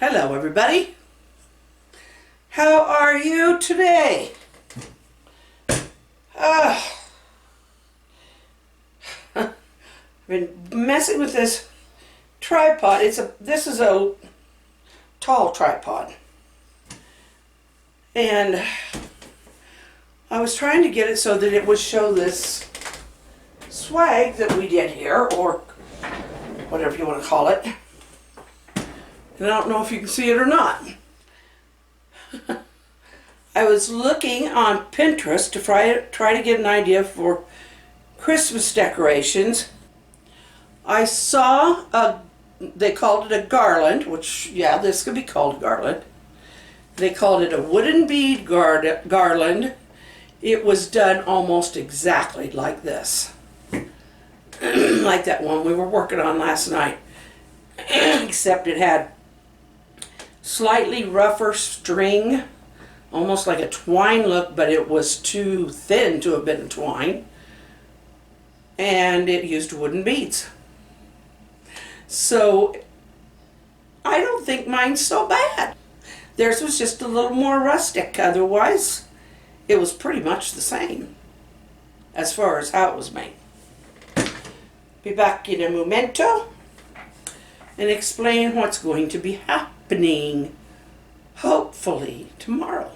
Hello everybody. How are you today? I've been messing with this tripod. This is a tall tripod. And I was trying to get it so that it would show this swag that we did here, or whatever you want to call it. And I don't know if you can see it or not. I was looking on Pinterest to try to get an idea for Christmas decorations. I saw they called it a garland, which, yeah, this could be called a garland. They called it a wooden bead garland. It was done almost exactly like this. Like that one we were working on last night. Except it had slightly rougher string, almost like a twine look, but it was too thin to have been a twine. And it used wooden beads. So I don't think mine's so bad. Theirs was just a little more rustic. Otherwise, it was pretty much the same as far as how it was made. Be back in a momento and explain what's going to be happening, hopefully, tomorrow.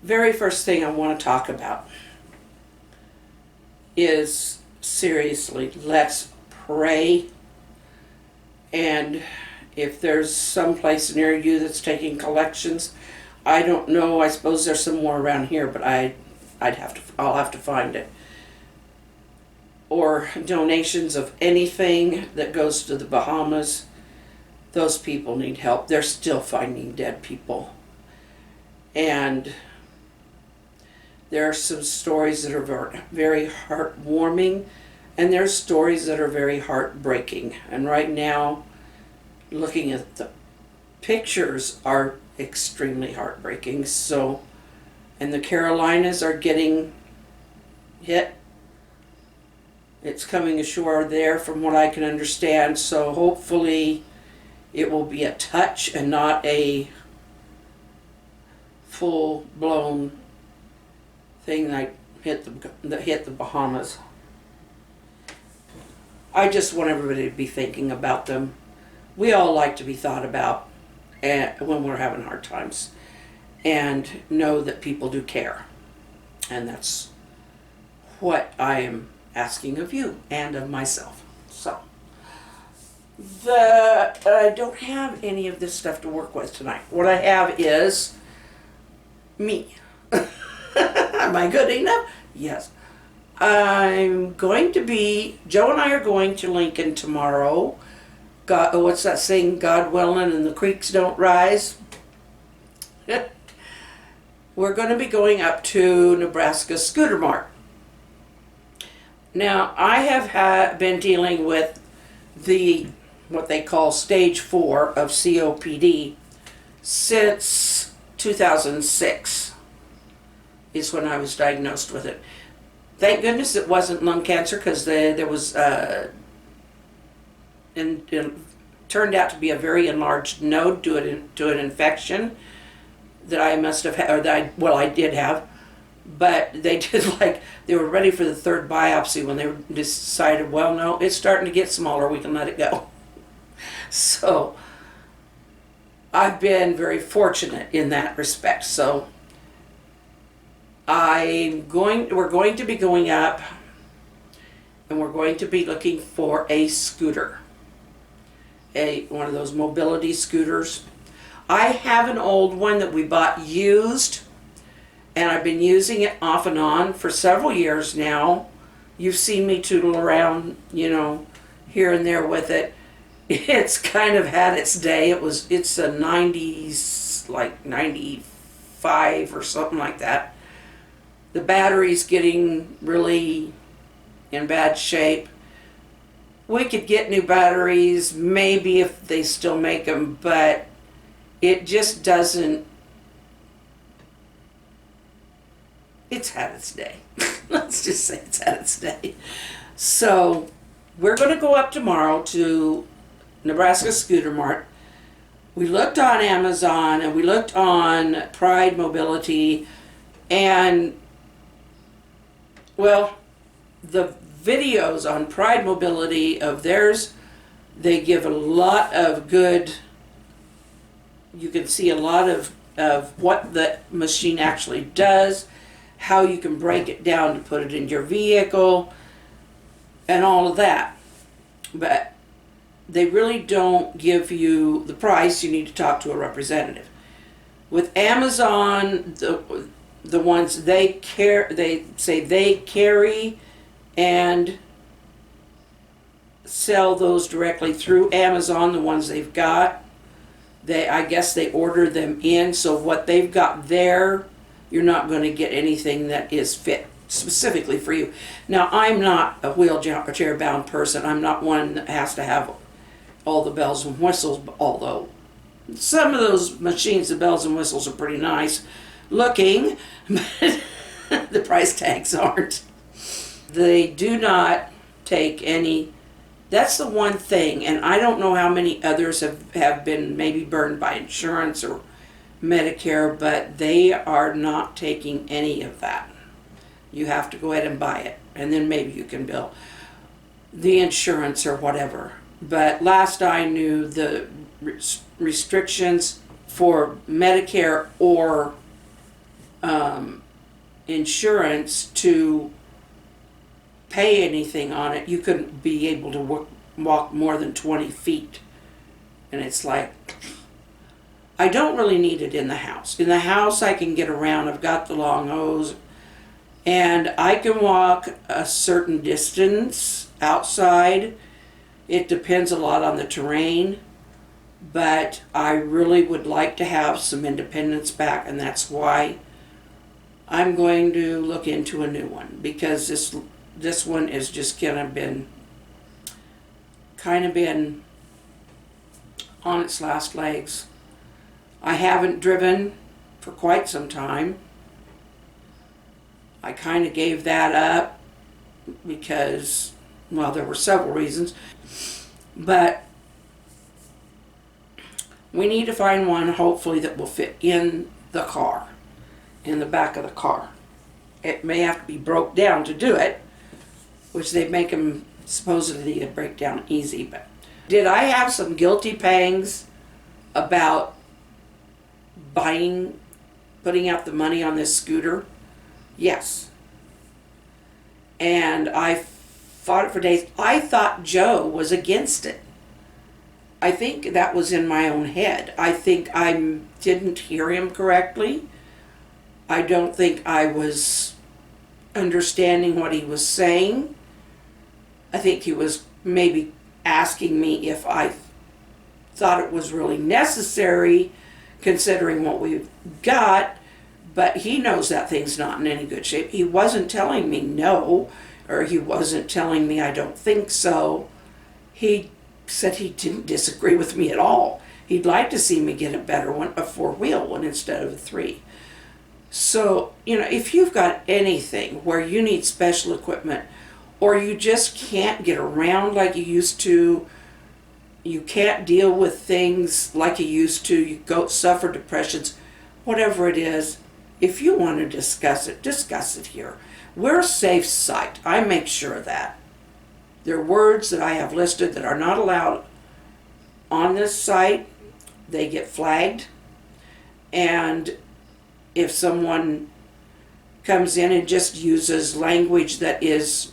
Very first thing I want to talk about is, seriously, let's pray. And if there's some place near you that's taking collections, I don't know, I suppose there's some more around here, but I'll have to find it. Or donations of anything that goes to the Bahamas. Those people need help. They're still finding dead people. And there are some stories that are very heartwarming, and there's stories that are very heartbreaking. And right now, looking at the pictures are extremely heartbreaking. So, and the Carolinas are getting hit. It's coming ashore there from what I can understand. So hopefully it will be a touch and not a full-blown thing that hit the Bahamas. I just want everybody to be thinking about them. We all like to be thought about when we're having hard times, and know that people do care. And that's what I am asking of you and of myself. So I don't have any of this stuff to work with tonight. What I have is me. Am I good enough? Yes. I'm going to be, Joe and I are going to Lincoln tomorrow. What's that saying? God willing and the creeks don't rise. We're going to be going up to Nebraska Scooter Mart. Now, I have been dealing with what they call stage 4 of COPD since 2006. Is when I was diagnosed with it. Thank goodness it wasn't lung cancer, because there was it turned out to be a very enlarged node to an infection that I must have had, or I did have. But they they were ready for the third biopsy when they decided, well, no, it's starting to get smaller, we can let it go. So I've been very fortunate in that respect. So we're going to be going up, and we're going to be looking for a scooter, one of those mobility scooters. I have an old one that we bought used, and I've been using it off and on for several years now. You've seen me tootle around, here and there with it. It's kind of had its day. It's a 90s, like 95 or something like that. The battery's getting really in bad shape. We could get new batteries, maybe, if they still make them, but it just doesn't. It's had its day. Let's just say it's had its day. So we're going to go up tomorrow to Nebraska Scooter Mart. We looked on Amazon and we looked on Pride Mobility, and well, the videos on Pride Mobility of theirs, they give a lot of good, you can see a lot of what the machine actually does, how you can break it down to put it in your vehicle, and all of that. But they really don't give you the price. You need to talk to a representative. With Amazon, the ones they say they carry and sell those directly through Amazon, the ones they've got. I guess they order them in, so what they've got there, you're not going to get anything that is fit specifically for you. Now, I'm not a wheelchair bound person. I'm not one that has to have all the bells and whistles, although some of those machines, the bells and whistles are pretty nice looking, but the price tags aren't. They do not take any. That's the one thing, and I don't know how many others have been maybe burned by insurance or Medicare, but they are not taking any of that. You have to go ahead and buy it, and then maybe you can bill the insurance or whatever. But last I knew, the restrictions for Medicare or insurance to pay anything on it, you couldn't be able to walk more than 20 feet. And it's like, I don't really need it in the house. In the house I can get around. I've got the long hose, and I can walk a certain distance outside. It depends a lot on the terrain, but I really would like to have some independence back, and that's why I'm going to look into a new one, because this one is just kind of been on its last legs. I haven't driven for quite some time. I kind of gave that up because, well, there were several reasons, but we need to find one, hopefully, that will fit in the car, in the back of the car. It may have to be broke down to do it, which they make them supposedly to break down easy. But did I have some guilty pangs about putting out the money on this scooter? Yes. And I fought it for days. I thought Joe was against it. I think that was in my own head. I think I didn't hear him correctly. I don't think I was understanding what he was saying. I think he was maybe asking me if I thought it was really necessary, considering what we've got, but he knows that thing's not in any good shape. He wasn't telling me no, or he wasn't telling me I don't think so. He said he didn't disagree with me at all. He'd like to see me get a better one, a 4-wheel one instead of a 3. So, if you've got anything where you need special equipment, or you just can't get around like you used to, you can't deal with things like you used to, you suffer depressions, whatever it is, if you want to discuss it here. We're a safe site. I make sure of that. There are words that I have listed that are not allowed on this site. They get flagged. And if someone comes in and just uses language that is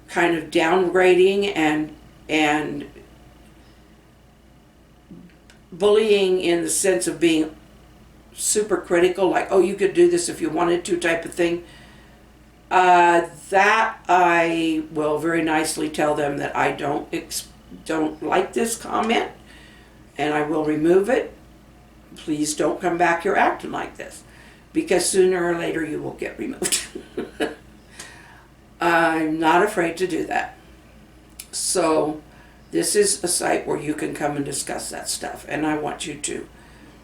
kind of downgrading and bullying in the sense of being super critical, like, oh, you could do this if you wanted to type of thing, that I will very nicely tell them that I don't like this comment, and I will remove it. Please don't come back here acting like this, because sooner or later you will get removed. I'm not afraid to do that. So this is a site where you can come and discuss that stuff, and I want you to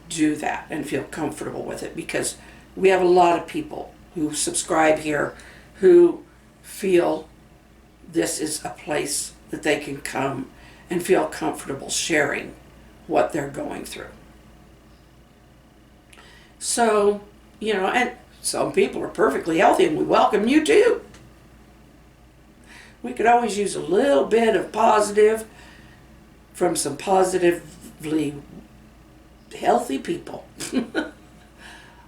do that and feel comfortable with it, because we have a lot of people who subscribe here who feel this is a place that they can come and feel comfortable sharing what they're going through. So, you know, and some people are perfectly healthy, and we welcome you too. We could always use a little bit of positive from some positively healthy people.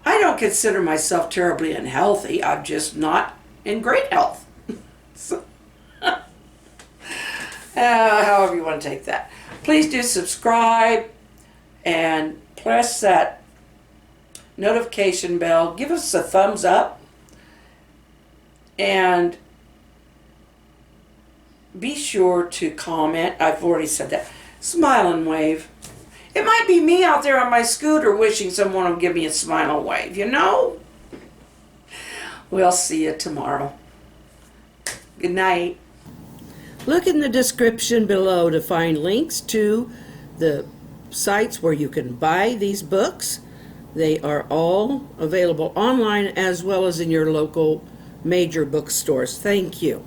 I don't consider myself terribly unhealthy. I'm just not in great health. So, however you want to take that. Please do subscribe and press that notification bell. Give us a thumbs up. And be sure to comment. I've already said that. Smile and wave. It might be me out there on my scooter wishing someone would give me a smile and wave, you know? We'll see you tomorrow. Good night. Look in the description below to find links to the sites where you can buy these books. They are all available online as well as in your local major bookstores. Thank you.